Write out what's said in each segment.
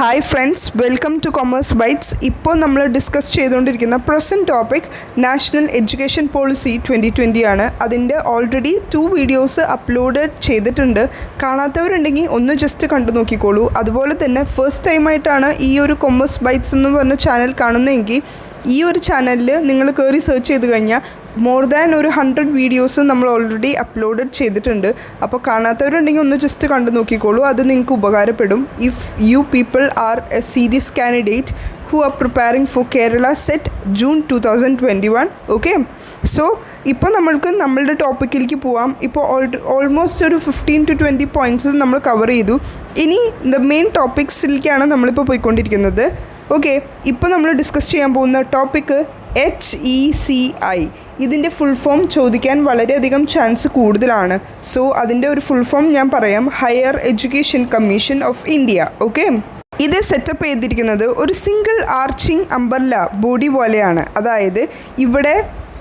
Hi friends, welcome to commerce bytes. ഇപ്പോൾ നമ്മൾ discuss ചെയ്തുകൊണ്ടിരിക്കുന്ന present topic national education policy 2020 ആണ്. അതിൻ്റെ ഓൾറെഡി 2 വീഡിയോസ് അപ്ലോഡ് ചെയ്തിട്ടുണ്ട്. കാണാത്തവരുണ്ടെങ്കിൽ ഒന്ന് ജസ്റ്റ് കണ്ടു നോക്കിക്കോളൂ. അതുപോലെ തന്നെ ഫസ്റ്റ് ടൈമായിട്ടാണ് ഈ ഒരു കൊമേഴ്സ് ബൈറ്റ്സ് എന്ന് പറഞ്ഞ ചാനൽ കാണുന്നതെങ്കിൽ ഈ ഒരു ചാനലിൽ നിങ്ങൾ കയറി സെർച്ച് ചെയ്ത് കഴിഞ്ഞാൽ മോർ ദാൻ ഒരു 100 വീഡിയോസ് നമ്മൾ ഓൾറെഡി അപ്ലോഡ് ചെയ്തിട്ടുണ്ട്. അപ്പോൾ കാണാത്തവരുണ്ടെങ്കിൽ ഒന്ന് ജസ്റ്റ് കണ്ടു നോക്കിക്കോളൂ, അത് നിങ്ങൾക്ക് ഉപകാരപ്പെടും. If you people R A serious candidate who are preparing for Kerala set June 2021. Okay, so ഇപ്പോൾ നമ്മളുടെ ടോപ്പിക്കിലേക്ക് പോവാം. ഇപ്പോൾ ഓൾമോസ്റ്റ് ഒരു 15 to 20 പോയിൻറ്റ്സ് നമ്മൾ കവർ ചെയ്തു. ഇനി മെയിൻ ടോപ്പിക്സിലേക്കാണ് നമ്മളിപ്പോൾ പോയിക്കൊണ്ടിരിക്കുന്നത്. ഓക്കെ, ഇപ്പോൾ നമ്മൾ ഡിസ്കസ് ചെയ്യാൻ പോകുന്ന ടോപ്പിക്ക് HECI. ഇതിൻ്റെ ഫുൾ ഫോം ചോദിക്കാൻ വളരെയധികം ചാൻസ് കൂടുതലാണ്. സോ അതിൻ്റെ ഒരു ഫുൾ ഫോം ഞാൻ പറയാം, higher education commission of India. Okay, ഇത് സെറ്റപ്പ് ചെയ്തിരിക്കുന്നത് ഒരു സിംഗിൾ ആർച്ചിങ് അംബർല ബോഡി പോലെയാണ്. അതായത് ഇവിടെ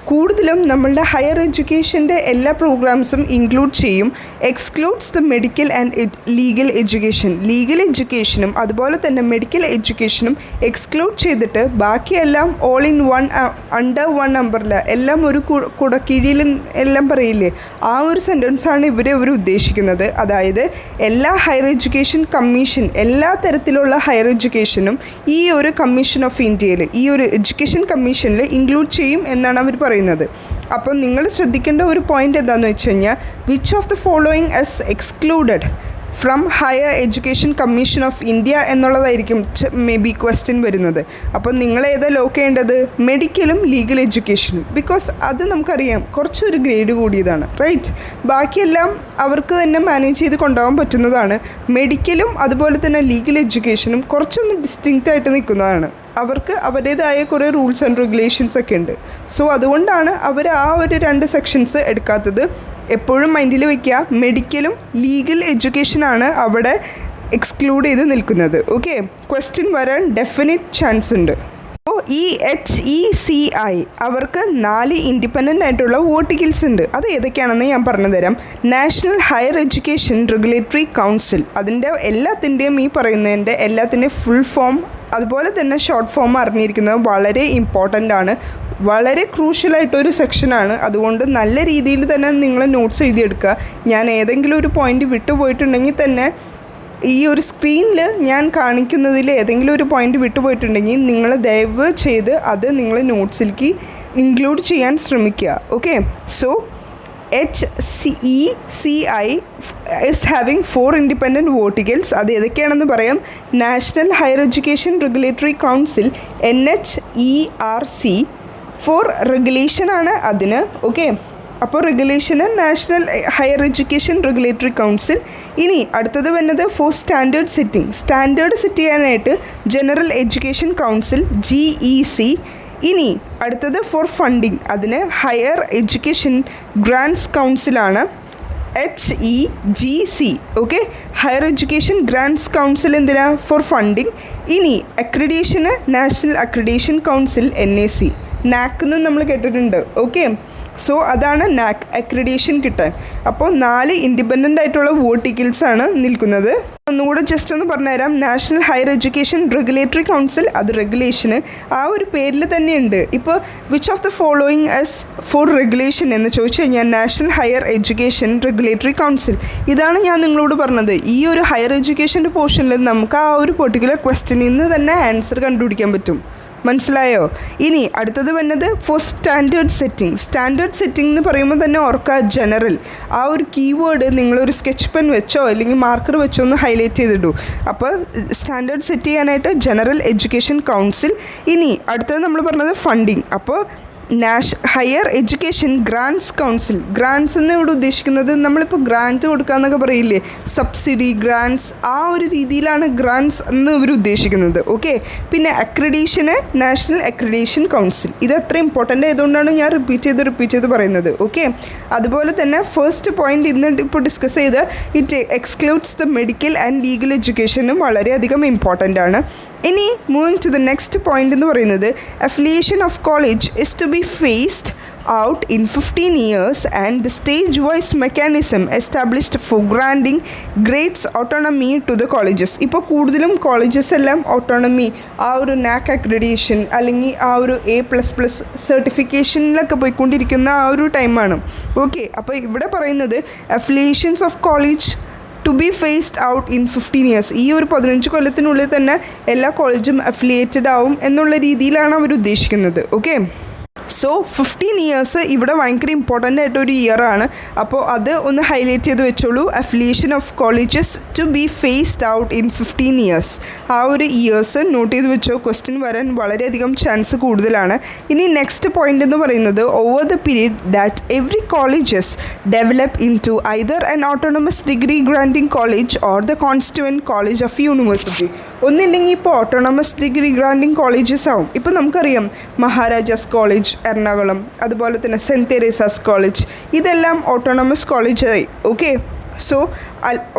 കൂടുതലും നമ്മളുടെ ഹയർ എഡ്യൂക്കേഷൻ്റെ എല്ലാ പ്രോഗ്രാംസും ഇൻക്ലൂഡ് ചെയ്യും. Excludes the medical and legal education. Legal എഡ്യൂക്കേഷനും അതുപോലെ തന്നെ മെഡിക്കൽ എഡ്യൂക്കേഷനും എക്സ്ക്ലൂഡ് ചെയ്തിട്ട് ബാക്കിയെല്ലാം all in one under one umbrella, എല്ലാം ഒരു കുടക്കീഴിൽ എല്ലാം പറയില്ലേ, ആ ഒരു സെൻറ്റൻസാണ് ഇവർ ഉദ്ദേശിക്കുന്നത്. അതായത് എല്ലാ ഹയർ എഡ്യൂക്കേഷൻ കമ്മീഷൻ, എല്ലാ തരത്തിലുള്ള ഹയർ എഡ്യൂക്കേഷനും ഈ ഒരു കമ്മീഷൻ ഓഫ് ഇന്ത്യയിൽ, ഈ ഒരു എഡ്യൂക്കേഷൻ കമ്മീഷനിൽ ഇൻക്ലൂഡ് ചെയ്യും എന്നാണ് അവർ പറയുന്നത്. അപ്പോൾ നിങ്ങൾ ശ്രദ്ധിക്കേണ്ട ഒരു പോയിൻ്റ് എന്താണെന്ന് വെച്ച് കഴിഞ്ഞാൽ, which of the following as excluded from higher education commission of India എന്നുള്ളതായിരിക്കും മേ ബി ക്വസ്റ്റ്യൻ വരുന്നത്. അപ്പോൾ നിങ്ങൾ ഏതാ ലോക്ക് ചെയ്യേണ്ടത്? മെഡിക്കലും ലീഗൽ എഡ്യൂക്കേഷനും. ബിക്കോസ് അത് നമുക്കറിയാം കുറച്ചൊരു ഗ്രേഡ് കൂടിയതാണ്, റൈറ്റ്? ബാക്കിയെല്ലാം അവർക്ക് തന്നെ മാനേജ് ചെയ്ത് കൊണ്ടുപോകാൻ പറ്റുന്നതാണ്. മെഡിക്കലും അതുപോലെ തന്നെ ലീഗൽ എഡ്യൂക്കേഷനും കുറച്ചൊന്ന് ഡിസ്റ്റിങ്ക്റ്റ് ആയിട്ട് നിൽക്കുന്നതാണ്. അവർക്ക് അവരുടേതായ കുറേ റൂൾസ് ആൻഡ് റെഗുലേഷൻസ് ഒക്കെ ഉണ്ട്. സോ അതുകൊണ്ടാണ് അവർ ആ ഒരു 2 സെക്ഷൻസ് എടുക്കാത്തത്. എപ്പോഴും മൈൻഡിൽ വയ്ക്കുക, മെഡിക്കലും ലീഗൽ എഡ്യൂക്കേഷനാണ് അവിടെ എക്സ്ക്ലൂഡ് ചെയ്ത് നിൽക്കുന്നത്. ഓക്കെ, ക്വസ്റ്റ്യൻ വരാൻ ഡെഫിനിറ്റ് ചാൻസ് ഉണ്ട്. അപ്പോൾ ഈ HECI അവർക്ക് 4 ഇൻഡിപെൻഡൻ്റ് ആയിട്ടുള്ള വോട്ടിക്കിൽസ് ഉണ്ട്. അത് ഏതൊക്കെയാണെന്ന് ഞാൻ പറഞ്ഞു തരാം. National higher education regulatory council, അതിൻ്റെ എല്ലാത്തിൻ്റെയും ഈ പറയുന്നതിൻ്റെ എല്ലാത്തിൻ്റെയും ഫുൾ ഫോം അതുപോലെ തന്നെ ഷോർട്ട് ഫോം അറിഞ്ഞിരിക്കുന്നത് വളരെ ഇമ്പോർട്ടൻ്റ് ആണ്. വളരെ ക്രൂഷ്യലായിട്ടൊരു സെക്ഷനാണ്. അതുകൊണ്ട് നല്ല രീതിയിൽ തന്നെ നിങ്ങൾ നോട്ട്സ് എഴുതിയെടുക്കുക. ഞാൻ ഏതെങ്കിലും ഒരു പോയിൻ്റ് വിട്ടുപോയിട്ടുണ്ടെങ്കിൽ തന്നെ ഈ ഒരു സ്ക്രീനിൽ ഞാൻ കാണിക്കുന്നതിൽ ഏതെങ്കിലും ഒരു പോയിൻ്റ് വിട്ടുപോയിട്ടുണ്ടെങ്കിൽ നിങ്ങൾ ദയവ് ചെയ്ത് അത് നിങ്ങൾ നോട്ട്സിലേക്ക് ഇൻക്ലൂഡ് ചെയ്യാൻ ശ്രമിക്കുക. Okay, so HECI is having 4 independent verticals. അത് ഏതൊക്കെയാണെന്ന് പറയാം. National higher education regulatory council NHERC for റെഗുലേഷനാണ് അതിന്. ഓക്കെ, അപ്പോൾ റെഗുലേഷന് national higher education regulatory council. ഇനി അടുത്തത് വന്നത് for standard setting. Standard set ചെയ്യാനായിട്ട് ജനറൽ എഡ്യൂക്കേഷൻ കൗൺസിൽ GEC. ഇനി അടുത്തത് ഫോർ ഫണ്ടിങ്, അതിന് ഹയർ എഡ്യൂക്കേഷൻ ഗ്രാൻറ്റ്സ് കൗൺസിലാണ് HEGC. Okay, higher education grants council എന്തിനാ? For funding. ഇനി അക്രഡിറ്റേഷന് national accreditation council NAC. NAC എന്ന് നമ്മൾ കേട്ടിട്ടുണ്ട്. ഓക്കെ, സോ അതാണ് NAC, അക്രഡിറ്റേഷൻ കിട്ടാൻ. അപ്പോൾ 4 ഇൻഡിപെൻഡൻ്റ് ആയിട്ടുള്ള വോട്ടിക്കിൾസാണ് നിൽക്കുന്നത്. ഒന്നുകൂടെ ജസ്റ്റ് ഒന്ന് പറഞ്ഞുതരാം. National higher education regulatory council, അത് റെഗുലേഷന് ആ ഒരു പേരിൽ തന്നെയുണ്ട്. ഇപ്പോൾ which of the following as for regulation എന്ന് ചോദിച്ചു കഴിഞ്ഞാൽ national higher education regulatory council. ഇതാണ് ഞാൻ നിങ്ങളോട് പറഞ്ഞത്. ഈ ഒരു ഹയർ എഡ്യൂക്കേഷൻ്റെ പോർഷനിൽ നമുക്ക് ആ ഒരു പെർട്ടിക്കുലർ ക്വസ്റ്റ്യനിൽ നിന്ന് തന്നെ ആൻസർ കണ്ടുപിടിക്കാൻ പറ്റും. മനസ്സിലായോ? ഇനി അടുത്തത് വന്നത് for standard setting. Standard setting എന്ന് പറയുമ്പോൾ തന്നെ ഓർക്കുക, ജനറൽ. ആ ഒരു കീവേഡ് നിങ്ങളൊരു സ്കെച്ച് പെൻ വെച്ചോ അല്ലെങ്കിൽ മാർക്കർ വെച്ചോ ഒന്ന് ഹൈലൈറ്റ് ചെയ്തിടൂ. അപ്പോൾ സ്റ്റാൻഡേർഡ് സെറ്റ് ചെയ്യാനായിട്ട് ജനറൽ എഡ്യൂക്കേഷൻ കൗൺസിൽ. ഇനി അടുത്തത് നമ്മൾ പറഞ്ഞത് ഫണ്ടിങ്. അപ്പോൾ ഹയർ എഡ്യൂക്കേഷൻ ഗ്രാൻറ്റ്സ് കൗൺസിൽ. ഗ്രാൻറ്റ്സ് എന്ന് ഇവിടെ ഉദ്ദേശിക്കുന്നത് നമ്മളിപ്പോൾ ഗ്രാൻറ്റ് കൊടുക്കുക എന്നൊക്കെ പറയില്ലേ, സബ്സിഡി, ഗ്രാൻറ്റ്സ്, ആ ഒരു രീതിയിലാണ് ഗ്രാൻറ്റ്സ് എന്ന് ഇവർ ഉദ്ദേശിക്കുന്നത്. ഓക്കെ, പിന്നെ അക്രഡിറ്റേഷന് നാഷണൽ അക്രഡിറ്റേഷൻ കൗൺസിൽ. ഇത് അത്ര ഇമ്പോർട്ടൻ്റ് ആയതുകൊണ്ടാണ് ഞാൻ റിപ്പീറ്റ് ചെയ്ത് പറയുന്നത്. ഓക്കെ, അതുപോലെ തന്നെ ഫസ്റ്റ് പോയിൻ്റ് ഇന്ന് ഇപ്പോൾ ഡിസ്കസ് ചെയ്ത് it excludes the medical and legal എഡ്യൂക്കേഷനും വളരെയധികം ഇമ്പോർട്ടൻ്റ് ആണ്. ഇനി moving to the next point എന്ന് പറയുന്നത്, affiliation of college is to be phased out in 15 years and the stage-wise mechanism established for granting grades autonomy to the colleges. ഇപ്പോൾ കൂടുതലും colleges എല്ലാം autonomy ആ ഒരു നാക് അക്രഡിറ്റേഷൻ അല്ലെങ്കിൽ ആ ഒരു A++ സർട്ടിഫിക്കേഷനിലൊക്കെ പോയിക്കൊണ്ടിരിക്കുന്ന ആ ഒരു ടൈമാണ്. ഓക്കെ, അപ്പോൾ ഇവിടെ പറയുന്നത് affiliations of college to be phased out in 15 years. ഈ ഒരു 15 കൊല്ലത്തിനുള്ളിൽ തന്നെ എല്ലാ കോളേജും അഫിലിയേറ്റഡ് ആവും എന്നുള്ള രീതിയിലാണ് അവർ ഉദ്ദേശിക്കുന്നത്. ഓക്കെ, സോ 15 ഇയേഴ്സ് ഇവിടെ ഭയങ്കര ഇമ്പോർട്ടൻ്റ് ആയിട്ടൊരു ഇയറാണ്. അപ്പോൾ അത് ഒന്ന് ഹൈലൈറ്റ് ചെയ്ത് വെച്ചോളൂ. Affiliation of colleges to be phased out in 15 years. ആ ഒരു ഇയേഴ്സ് നോട്ട് ചെയ്ത് വെച്ചോ, ക്വസ്റ്റ്യൻ വരാൻ വളരെയധികം ചാൻസ് കൂടുതലാണ്. ഇനി നെക്സ്റ്റ് പോയിൻ്റ് എന്ന് പറയുന്നത് over the period that every colleges develop into either an autonomous degree granting college or the constituent college of university. ഒന്നില്ലെങ്കിൽ ഇപ്പോൾ ഓട്ടോണമസ് ഡിഗ്രി ഗ്രാൻഡിങ് കോളേജസ് ആവും. ഇപ്പോൾ നമുക്കറിയാം മഹാരാജാസ് കോളേജ് എറണാകുളം, അതുപോലെ തന്നെ സെൻറ്റ് തെരേസാസ് കോളേജ്, ഇതെല്ലാം ഓട്ടോണമസ് കോളേജായി. ഓക്കെ, സോ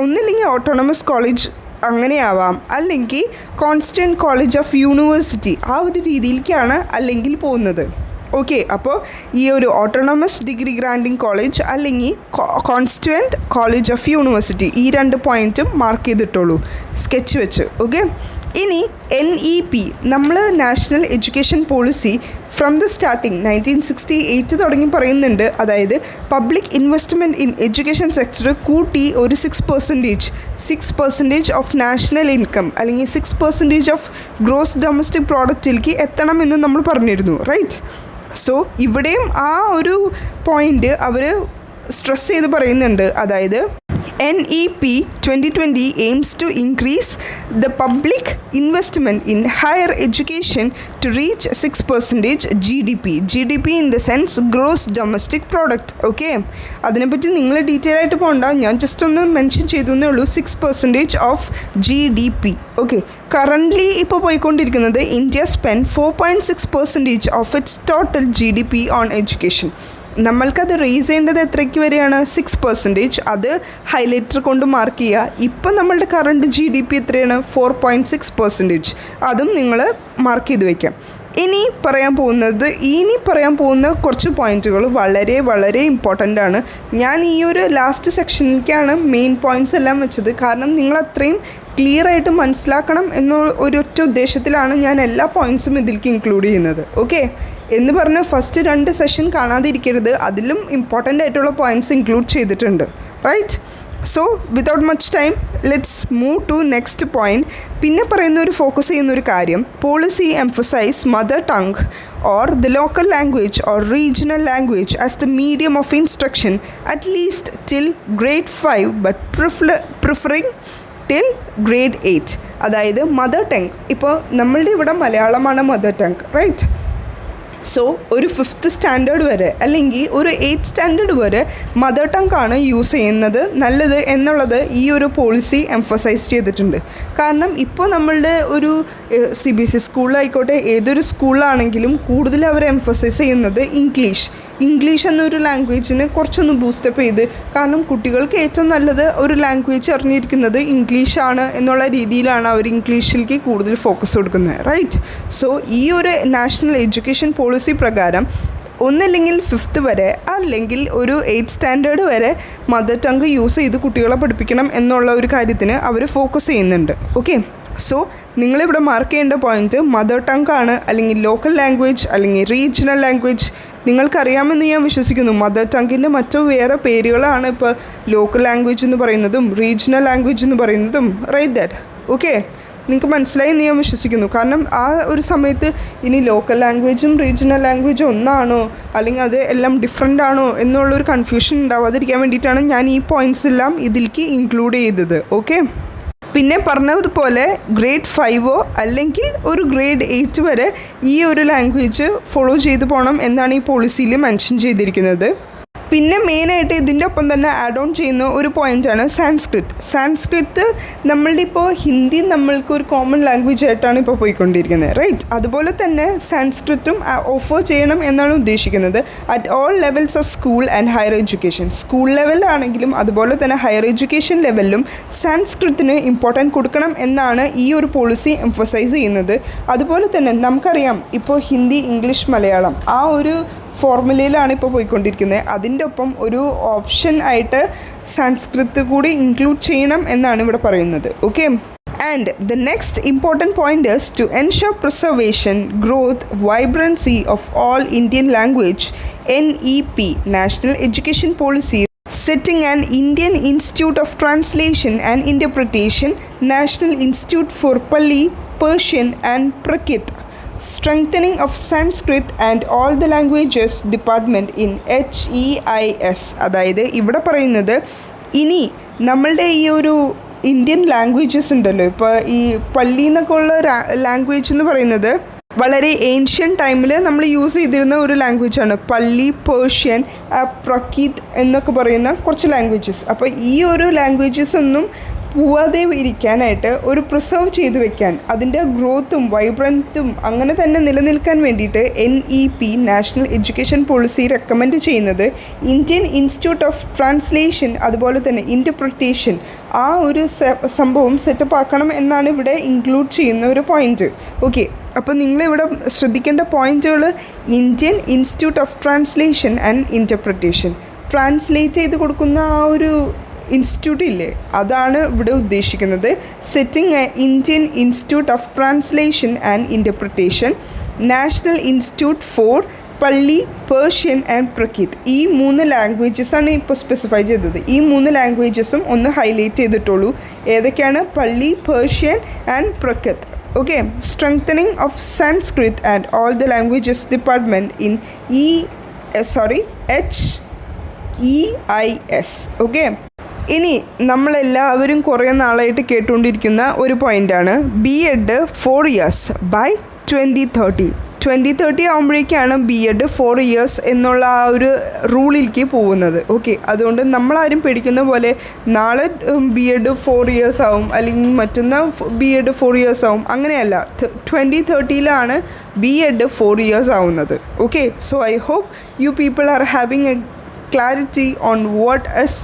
ഒന്നില്ലെങ്കിൽ autonomous college അങ്ങനെയാവാം, അല്ലെങ്കിൽ കോൺസ്റ്റൻറ്റ് കോളേജ് ഓഫ് യൂണിവേഴ്സിറ്റി, ആ ഒരു രീതിയിലേക്കാണ് അല്ലെങ്കിൽ പോകുന്നത്. ഓക്കെ, അപ്പോൾ ഈ ഒരു ഓട്ടോണമസ് ഡിഗ്രി ഗ്രാൻഡിങ് കോളേജ് അല്ലെങ്കിൽ കോൺസ്റ്റിറ്റ്യുവൻറ്റ് കോളേജ് ഓഫ് യൂണിവേഴ്സിറ്റി, ഈ 2 പോയിൻറ്റും മാർക്ക് ചെയ്തിട്ടുള്ളൂ സ്കെച്ച് വെച്ച്. ഓക്കെ, ഇനി NEP നമ്മൾ national education policy from the starting 1968 തുടങ്ങി പറയുന്നുണ്ട്. അതായത് public investment in education sector കൂട്ടി ഒരു 6% ഓഫ് നാഷണൽ ഇൻകം അല്ലെങ്കിൽ 6% ഓഫ് ഗ്രോസ് ഡൊമസ്റ്റിക് പ്രോഡക്റ്റിലേക്ക് എത്തണമെന്ന് നമ്മൾ പറഞ്ഞിരുന്നു. റൈറ്റ്, സോ ഇവിടെയും ആ ഒരു പോയിൻ്റ് അവർ സ്ട്രെസ് ചെയ്ത് പറയുന്നുണ്ട്. അതായത് NEP 2020 aims to increase the public investment in higher education to reach 6% GDP in the sense gross domestic product. Okay, അതിനെപ്പറ്റി നിങ്ങൾ ഡീറ്റെയിൽ ആയിട്ട് പോകണ്ട, ഞാൻ ജസ്റ്റ് ഒന്ന് മെൻഷൻ ചെയ്തേ ഉള്ളൂ. 6% ഓഫ് GDP. ഓക്കെ, കറൻ്റ്ലി ഇപ്പോൾ പോയിക്കൊണ്ടിരിക്കുന്നത് India spend 4.6% of its total GDP on education. നമ്മൾക്കത് റേസ് ചെയ്യേണ്ടത് എത്രയ്ക്ക് വരെയാണ്? 6%. അത് ഹൈലൈറ്റർ കൊണ്ട് മാർക്ക് ചെയ്യുക. ഇപ്പം നമ്മളുടെ കറണ്ട് GDP എത്രയാണ്? 4.6%. അതും നിങ്ങൾ മാർക്ക് ചെയ്ത് വയ്ക്കാം. ഇനി പറയാൻ പോകുന്ന കുറച്ച് പോയിൻറ്റുകൾ വളരെ വളരെ ഇമ്പോർട്ടൻ്റ് ആണ്. ഞാൻ ഈ ഒരു ലാസ്റ്റ് സെക്ഷനിലേക്കാണ് മെയിൻ പോയിൻറ്റ്സ് എല്ലാം വെച്ചത്. കാരണം നിങ്ങൾ അത്രയും ക്ലിയർ ആയിട്ട് മനസ്സിലാക്കണം എന്ന ഒരൊറ്റ ഉദ്ദേശത്തിലാണ് ഞാൻ എല്ലാ പോയിൻറ്റ്സും ഇതിലേക്ക് ഇൻക്ലൂഡ് ചെയ്യുന്നത്. ഓക്കെ, എന്ന് പറഞ്ഞ് ഫസ്റ്റ് 2 സെഷൻ കാണാതിരിക്കരുത്, അതിലും ഇമ്പോർട്ടൻ്റ് ആയിട്ടുള്ള പോയിൻറ്റ്സ് ഇൻക്ലൂഡ് ചെയ്തിട്ടുണ്ട്. Right, so without much time let's move to next point. പിന്നെ ഫോക്കസ് ചെയ്യുന്നൊരു കാര്യം, policy emphasise mother tongue or the local language or regional language as the medium of instruction at least till grade 5 but preferring till grade 8. അതായത് mother tongue, ഇപ്പോൾ നമ്മളുടെ ഇവിടെ മലയാളമാണ് mother tongue. Right, so ഒരു 5th standard വരെ അല്ലെങ്കിൽ ഒരു 8th standard വരെ മദർ ടങ് ആണ് യൂസ് ചെയ്യുന്നത് നല്ലത് എന്നുള്ളത് ഈ ഒരു പോളിസി എംഫസൈസ് ചെയ്തിട്ടുണ്ട്. കാരണം ഇപ്പോൾ നമ്മളുടെ ഒരു CBSE സ്കൂളിലായിക്കോട്ടെ, ഏതൊരു സ്കൂളിലാണെങ്കിലും കൂടുതൽ അവർ എംഫസൈസ് ചെയ്യുന്നത് ഇംഗ്ലീഷ് എന്നൊരു ലാംഗ്വേജിന് കുറച്ചൊന്ന് ബൂസ്റ്റപ്പ് ചെയ്ത്, കാരണം കുട്ടികൾക്ക് ഏറ്റവും നല്ലത് ഒരു ലാംഗ്വേജ് അറിഞ്ഞിരിക്കുന്നത് ഇംഗ്ലീഷാണ് എന്നുള്ള രീതിയിലാണ് അവർ ഇംഗ്ലീഷിലേക്ക് കൂടുതൽ ഫോക്കസ് കൊടുക്കുന്നത്. റൈറ്റ്, സോ ഈ ഒരു നാഷണൽ എഡ്യൂക്കേഷൻ പോളിസി പ്രകാരം ഒന്നില്ലെങ്കിൽ 5th വരെ അല്ലെങ്കിൽ ഒരു 8th സ്റ്റാൻഡേർഡ് വരെ മദർ ടങ് യൂസ് ചെയ്ത് കുട്ടികളെ പഠിപ്പിക്കണം എന്നുള്ള ഒരു കാര്യത്തിന് അവർ ഫോക്കസ് ചെയ്യുന്നുണ്ട്. ഓക്കെ, സോ നിങ്ങളിവിടെ മാർക്ക് ചെയ്യേണ്ട പോയിൻറ്റ് മദർ ടങ് ആണ്, അല്ലെങ്കിൽ ലോക്കൽ ലാംഗ്വേജ് അല്ലെങ്കിൽ റീജിയണൽ ലാംഗ്വേജ്. നിങ്ങൾക്കറിയാമെന്ന് ഞാൻ വിശ്വസിക്കുന്നു. മദർ ടങ്ങിൻ്റെ വേറെ പേരുകളാണ് ഇപ്പോൾ ലോക്കൽ ലാംഗ്വേജ് എന്ന് പറയുന്നതും റീജിയണൽ ലാംഗ്വേജ് എന്ന് പറയുന്നതും. Right that. ഓക്കെ, നിങ്ങൾക്ക് മനസ്സിലായി എന്ന് ഞാൻ വിശ്വസിക്കുന്നു. കാരണം ആ ഒരു സമയത്ത് ഇനി ലോക്കൽ ലാംഗ്വേജും റീജിയണൽ ലാംഗ്വേജും ഒന്നാണോ അല്ലെങ്കിൽ അത് എല്ലാം ഡിഫറെൻ്റ് ആണോ എന്നുള്ളൊരു കൺഫ്യൂഷൻ ഉണ്ടാവാതിരിക്കാൻ വേണ്ടിയിട്ടാണ് ഞാൻ ഈ പോയിൻറ്റ്സ് എല്ലാം ഇതിലേക്ക് ഇൻക്ലൂഡ് ചെയ്തത്. ഓക്കെ, പിന്നെ പറഞ്ഞതുപോലെ grade 5 അല്ലെങ്കിൽ ഒരു grade 8 വരെ ഈ ഒരു ലാംഗ്വേജ് ഫോളോ ചെയ്തു പോകണം എന്നാണ് ഈ പോളിസിയിൽ മെൻഷൻ ചെയ്തിരിക്കുന്നത്. പിന്നെ മെയിനായിട്ട് ഇതിൻ്റെ ഒപ്പം തന്നെ ആഡ് ഓൺ ചെയ്യുന്ന ഒരു പോയിൻ്റാണ് സാൻസ്ക്രിറ്റ്. നമ്മളുടെ ഇപ്പോൾ ഹിന്ദി നമ്മൾക്ക് ഒരു കോമൺ ലാംഗ്വേജ് ആയിട്ടാണ് ഇപ്പോൾ പോയിക്കൊണ്ടിരിക്കുന്നത്. റൈറ്റ്, അതുപോലെ തന്നെ സാൻസ്ക്രിറ്റും ഓഫർ ചെയ്യണം എന്നാണ് ഉദ്ദേശിക്കുന്നത് at all levels of school and higher education. School ലെവലിലാണെങ്കിലും അതുപോലെ തന്നെ ഹയർ എഡ്യൂക്കേഷൻ ലെവലിലും സാൻസ്ക്രിറ്റിന് ഇമ്പോർട്ടൻറ്റ് കൊടുക്കണം എന്നാണ് ഈ ഒരു പോളിസി എംഫസൈസ് ചെയ്യുന്നത്. അതുപോലെ തന്നെ നമുക്കറിയാം ഇപ്പോൾ ഹിന്ദി, ഇംഗ്ലീഷ്, മലയാളം ആ ഒരു ഫോർമുലയിലാണ് ഇപ്പോൾ പോയിക്കൊണ്ടിരിക്കുന്നത്. അതിൻ്റെ ഒപ്പം ഒരു ഓപ്ഷൻ ആയിട്ട് സംസ്കൃത് കൂടി ഇൻക്ലൂഡ് ചെയ്യണം എന്നാണ് ഇവിടെ പറയുന്നത്. Okay. And the next important point is to ensure preservation, growth, vibrancy of all Indian language, NEP, National Education Policy, setting an Indian Institute of Translation and Interpretation, National Institute for Pali, Persian and Prakrit, strengthening of Sanskrit and all the languages department in HEIS. അതായത് ഇവിടെ പറയുന്നത് ഇനി നമ്മളുടെ ഈ ഒരു Indian languages ഉണ്ടല്ലോ, ഇപ്പോൾ ഈ പള്ളി എന്നൊക്കെ ഉള്ള ലാംഗ്വേജ് എന്ന് പറയുന്നത് വളരെ ഏൻഷ്യൻ ടൈമിൽ നമ്മൾ യൂസ് ചെയ്തിരുന്ന ഒരു ലാംഗ്വേജാണ്. പള്ളി, പേർഷ്യൻ, പ്രക്കീത് എന്നൊക്കെ പറയുന്ന കുറച്ച് ലാംഗ്വേജസ്. അപ്പോൾ ഈ ഒരു ലാംഗ്വേജസ് ഒന്നും പോവാതെ ഇരിക്കാനായിട്ട് ഒരു പ്രിസർവ് ചെയ്ത് വെക്കാൻ, അതിൻ്റെ ഗ്രോത്തും വൈബ്രൻറ്റും അങ്ങനെ തന്നെ നിലനിൽക്കാൻ വേണ്ടിയിട്ട് NEP national education policy recommend ചെയ്യുന്നത് ഇന്ത്യൻ ഇൻസ്റ്റിറ്റ്യൂട്ട് ഓഫ് ട്രാൻസ്ലേഷൻ അതുപോലെ തന്നെ ഇൻ്റർപ്രിറ്റേഷൻ ആ ഒരു സംഭവം സെറ്റപ്പ് ആക്കണം എന്നാണ് ഇവിടെ ഇൻക്ലൂഡ് ചെയ്യുന്ന ഒരു പോയിൻറ്റ്. ഓക്കെ. അപ്പോൾ നിങ്ങളിവിടെ ശ്രദ്ധിക്കേണ്ട പോയിൻറ്റുകൾ Indian institute of translation and interpretation, translate ചെയ്ത് കൊടുക്കുന്ന ആ ഒരു ഇൻസ്റ്റിറ്റ്യൂട്ട് ഇല്ലേ, അതാണ് ഇവിടെ ഉദ്ദേശിക്കുന്നത്. Setting a Indian institute of translation and interpretation, national institute for Pali, Persian and Prakrit. ഈ 3 ലാംഗ്വേജസാണ് ഇപ്പോൾ സ്പെസിഫൈ ചെയ്തത്. ഈ 3 ലാംഗ്വേജസും ഒന്ന് ഹൈലൈറ്റ് ചെയ്തിട്ടുള്ളൂ. ഏതൊക്കെയാണ്? Pali, Persian and Prakrit. Okay. Strengthening of Sanskrit and all the languages department in HEIS. ഓക്കെ. ഇനി നമ്മളെല്ലാവരും കുറേ നാളായിട്ട് കേട്ടുകൊണ്ടിരിക്കുന്ന ഒരു പോയിൻ്റാണ് BEd 4 years ബൈ 2030 ആകുമ്പോഴേക്കാണ് BEd 4 years എന്നുള്ള ആ ഒരു റൂളിലേക്ക് പോകുന്നത്. ഓക്കെ. അതുകൊണ്ട് നമ്മളാരും പേടിക്കുന്ന പോലെ നാളെ BEd 4 years ആവും അല്ലെങ്കിൽ മറ്റൊന്ന് BEd 4 years ആവും, അങ്ങനെയല്ല. 2030 BEd 4 years ആവുന്നത്. Okay. So I hope you people are having a clarity on what is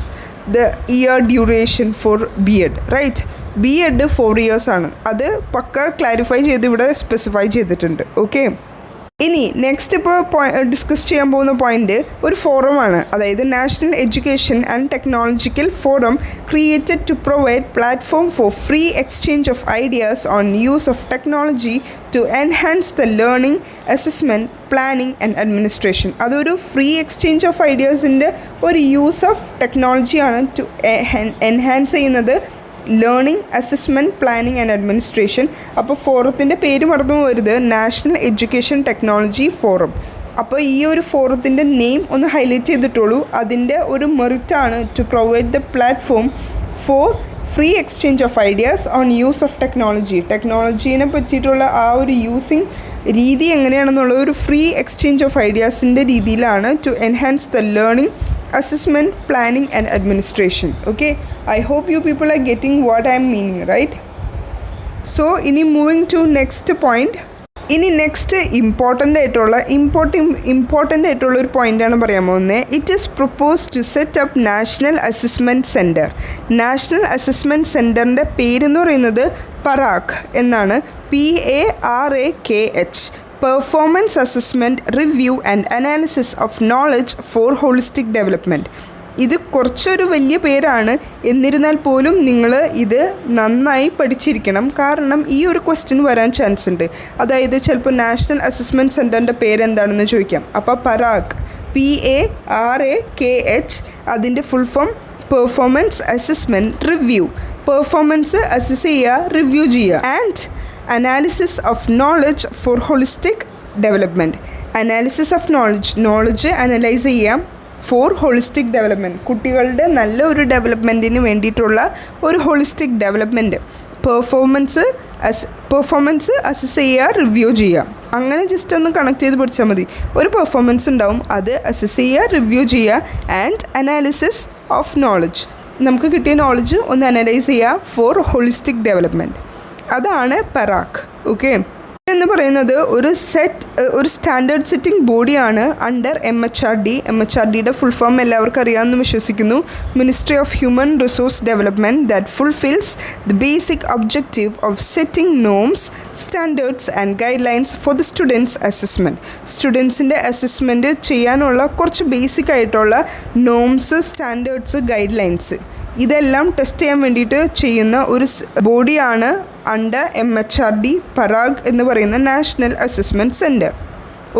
the year duration for BEd, right? BEd 4 years ആണ്. അത് പക്ക ക്ലാരിഫൈ ചെയ്ത് ഇവിടെ സ്പെസിഫൈ ചെയ്തിട്ടുണ്ട്. ഓക്കെ. ഇനി നെക്സ്റ്റ് ഇപ്പോൾ ഡിസ്കസ് ചെയ്യാൻ പോകുന്ന പോയിൻ്റ് ഒരു ഫോറമാണ്. അതായത് national education and technological forum created to provide platform for free exchange of ideas on use of technology to enhance the learning, assessment, planning and administration. അതൊരു free exchange of ഐഡിയാസിൻ്റെ ഒരു use of ടെക്നോളജിയാണ് to enhance ചെയ്യുന്നത് learning, assessment, planning and administration. അപ്പോൾ ഫോറത്തിൻ്റെ പേര് മറന്നു പോകരുത്, നാഷണൽ എഡ്യൂക്കേഷൻ ടെക്നോളജി ഫോറം. അപ്പോൾ ഈ ഒരു ഫോറത്തിൻ്റെ നെയിം ഒന്ന് ഹൈലൈറ്റ് ചെയ്തിട്ടുള്ളൂ. അതിൻ്റെ ഒരു മെറിറ്റാണ് to provide the platform for free exchange of ideas on use of technology. ടെക്നോളജീനെ പറ്റിയിട്ടുള്ള ആ ഒരു യൂസിങ് രീതി എങ്ങനെയാണെന്നുള്ള ഒരു ഫ്രീ എക്സ്ചേഞ്ച് ഓഫ് ഐഡിയാസിൻ്റെ രീതിയിലാണ് to enhance the learning, assessment, planning and administration. Okay, I hope you people are getting what I am meaning, right? So ini moving to next point. ഇനി next important ആയിട്ടുള്ള ഒരു പോയിൻ്റാണ് പറയാൻ പോകുന്നത്. It is propose to set up national assessment centre. National assessment സെൻറ്ററിൻ്റെ പേരെന്ന് പറയുന്നത് പറാഖ് എന്നാണ്. PARAKH, performance assessment, review and analysis of knowledge for holistic development. ഇത് കുറച്ചൊരു വലിയ പേരാണ്, എന്നിരുന്നാൽ പോലും നിങ്ങൾ ഇത് നന്നായി പഠിച്ചിരിക്കണം. കാരണം ഈ ഒരു ക്വസ്റ്റ്യൻ വരാൻ ചാൻസ് ഉണ്ട്. അതായത് ചിലപ്പോൾ നാഷണൽ അസസ്മെൻറ്റ് സെൻറ്ററിൻ്റെ പേരെന്താണെന്ന് ചോദിക്കാം. അപ്പോൾ പറാഖ്, PARAKH, അതിൻ്റെ full form performance assessment review. Performance assess ചെയ്യുക, റിവ്യൂ ചെയ്യുക. And analysis of knowledge for holistic development. Analysis of knowledge analyse ചെയ്യാം ഫോർ ഹോളിസ്റ്റിക് ഡെവലപ്മെൻറ്റ്. കുട്ടികളുടെ നല്ല ഒരു ഡെവലപ്മെൻറ്റിന് വേണ്ടിയിട്ടുള്ള ഒരു ഹോളിസ്റ്റിക് ഡെവലപ്മെൻറ്റ്. പെർഫോമൻസ് അസസ് ചെയ്യുക, റിവ്യൂ ചെയ്യുക. അങ്ങനെ ജസ്റ്റ് ഒന്ന് കണക്ട് ചെയ്ത് പഠിച്ചാൽ മതി. ഒരു പെർഫോമൻസ് ഉണ്ടാവും, അത് അസസ് ചെയ്യുക, റിവ്യൂ ചെയ്യുക. ആൻഡ് അനാലിസിസ് ഓഫ് നോളജ്, നമുക്ക് കിട്ടിയ നോളജ് ഒന്ന് അനലൈസ് ചെയ്യുക ഫോർ ഹോളിസ്റ്റിക് ഡെവലപ്മെൻറ്റ്. അതാണ് പറാഖ്. ഓക്കെ. എന്ന് പറയുന്നത് ഒരു സ്റ്റാൻഡേർഡ് സെറ്റിംഗ് ബോഡിയാണ് അണ്ടർ MHRD. MHRDയുടെ ഫുൾ ഫോം എല്ലാവർക്കും അറിയാമെന്ന് വിശ്വസിക്കുന്നു. Ministry of human resource development, that fulfils the basic objective of setting norms, standards and guidelines for the students assessment. സ്റ്റുഡൻസിൻ്റെ അസസ്മെൻറ്റ് ചെയ്യാനുള്ള കുറച്ച് ബേസിക് ആയിട്ടുള്ള നോംസ്, സ്റ്റാൻഡേർഡ്സ്, ഗൈഡ് ലൈൻസ് ഇതെല്ലാം test ചെയ്യാൻ വേണ്ടിയിട്ട് ചെയ്യുന്ന ഒരു ബോഡിയാണ് അണ്ടർ MHRD പരാഗ് എന്ന് പറയുന്ന national assessment centre.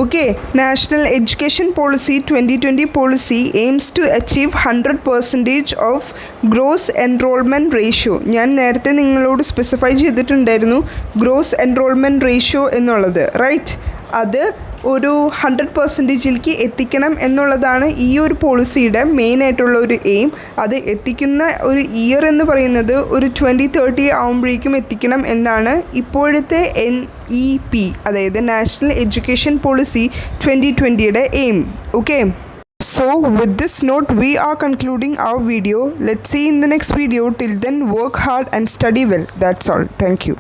Okay, National Education Policy 2020 policy aims to achieve 100% of gross enrollment ratio. ഞാൻ നേരത്തെ നിങ്ങളോട് സ്പെസിഫൈ ചെയ്തിട്ടുണ്ടായിരുന്നു ഗ്രോസ് എൻറോൾമെൻറ്റ് റേഷ്യോ എന്നുള്ളത്, റൈറ്റ്? അത് ഒരു 100%ലേക്ക് എത്തിക്കണം എന്നുള്ളതാണ് ഈ ഒരു പോളിസിയുടെ മെയിനായിട്ടുള്ള ഒരു എയിം. അത് എത്തിക്കുന്ന ഒരു ഇയർ എന്ന് പറയുന്നത് ഒരു 2030 ആകുമ്പോഴേക്കും എത്തിക്കണം എന്നാണ് ഇപ്പോഴത്തെ NEP, അതായത് നാഷണൽ എഡ്യൂക്കേഷൻ പോളിസി 2020യുടെ aim. Okay, so with this note we are concluding our video. Let's see in the next video. Till then, work hard and study well. That's all. Thank you.